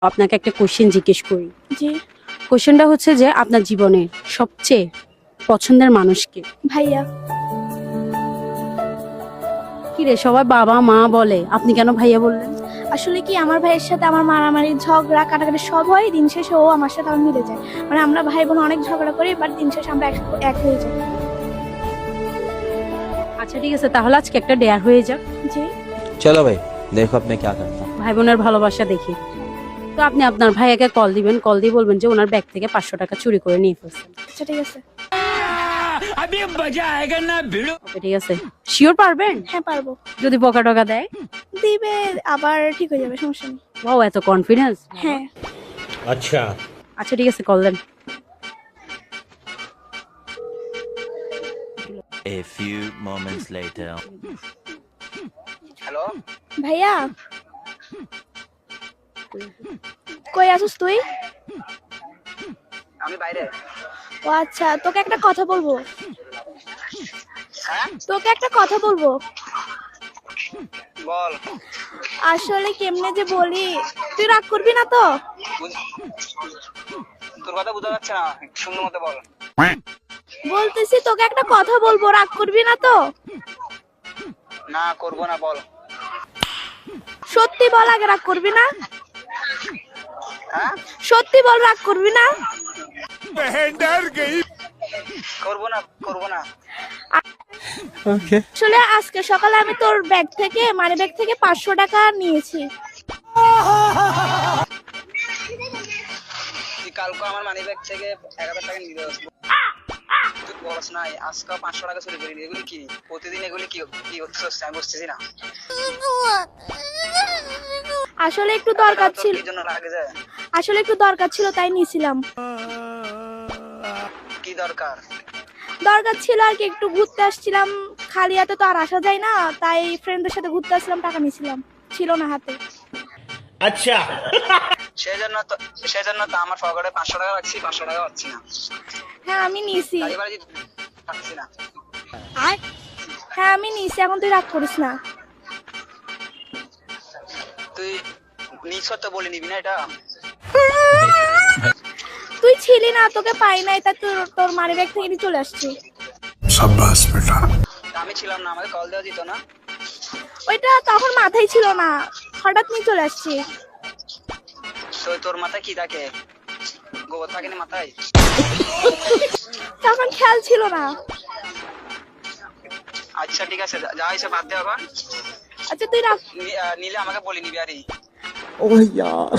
আপনাকে একটা কোশ্চেন জিজ্ঞেস করি। জি। কোশ্চেনটা হচ্ছে যে আপনার জীবনের সবচেয়ে পছন্দের মানুষ কে? ভাইয়া। কি রে, সবাই বাবা মা বলে, আপনি কেন ভাইয়া বললেন? আসলে কি আমার ভাইয়ের সাথে আমার মারামারি ঝগড়া কাটাকাটি সব হয়, দিন শেষে ও আমার সাথে আমার মিলে যায়। মানে আমরা ভাই বোন অনেক ঝগড়া করি, বাট দিন শেষে আমরা এক হয়ে যাই। আচ্ছা ঠিক আছে, তাহলে আজকে একটা ডেয়ার হয়ে যাক। জি। चलो भाई देखो अब मैं क्या करता हूँ। ভাই বোনের ভালোবাসা দেখি। তো আপনি আপনার ভাইয়াকে কল দিবেন, কল দিয়ে বলবেন যে ওনার ব্যাগ থেকে 500 টাকা চুরি করে নিয়ে ফেলছেন। আচ্ছা ঠিক আছে। ওকে ঠিক আছে, শিওর পারবেন? হ্যাঁ পারবো। যদি বকা টকা দেয়? দিবে, আবার ঠিক হয়ে যাবে, সমস্যা নেই। ওয়াও, এত কনফিডেন্স। হ্যাঁ। अच्छा আচ্ছা ঠিক আছে, কল দেন। A few moments later. Hello, ভাইয়া কই আছিস তুই? আমি বাইরে। ও আচ্ছা, তোকে একটা কথা বলবো। হ্যাঁ তোকে একটা কথা বলবো। বল। আসলে কেমনে যে বলি, তুই রাগ করবি না তো? তোর কথা বোঝা যাচ্ছে না, একটু সুন্দর মতো বল। বলতেছি তোকে একটা কথা বলবো, রাগ করবি না তো? না করবো না, বল। সত্যি বল, আগে রাগ করবি না? হ্যাঁ সত্যি বল, রাগ করবি না? করবো না, করবো না। আসলে আজকে সকালে আমি তোর ব্যাগ থেকে, মানে ব্যাগ থেকে 500 টাকা নিয়েছি। তুই কালকে আমার মানি ব্যাগ থেকে 1000 টাকা নিয়ে যাস। তুই বলস না আজকে 500 টাকা চুরি করিনি, এগুলি কি প্রতিদিন এগুলি কি কি করতেছিস আমি বুঝতেছি না। আসলে একটু দরকার তোর ছিল, কি জন্য লাগে যায়? আসলে একটু দরকার ছিল তাই নিয়েছিলাম। কি দরকার? দরকার ছিল আর কি, একটু ঘুরতে আসছিলাম, খালি হাতে তো আর আসা যায় না, তাই ফ্রেন্ডদের সাথে ঘুরতে আসছিলাম, টাকা নিয়েছিলাম, ছিল না হাতে। अच्छा সেজন্য তো আমার পকেটে 500 টাকা রাখছি, 500 টাকা পাচ্ছি না। হ্যাঁ আমি নিয়েছি। এবারে পাচ্ছি না। হ্যাঁ আমি নিয়েছি, এখন তুই রাগ করিস না। তুই নিজ তো বলে নিবি না এটা। তুই ছিলি না, তোকে পাই নাই, তা তোর মানি ব্যাগ থেকে নিয়ে চলে আসছি। আমি ছিলাম না, আমাকে কল দেওয়া দিত না। ওইটা তখন মাথায় ছিল না, হঠাৎ নিয়ে চলে আসছি। তো তোর মাথায় কি থাকে? গোবর থাকে না মাথায়? তখন খেয়াল ছিল না। আচ্ছা ঠিক আছে, যা এসে বাদ দে এখন। আচ্ছা তুই রাগ। নিলে আমাকে বলে নিবি আরে। ओह यार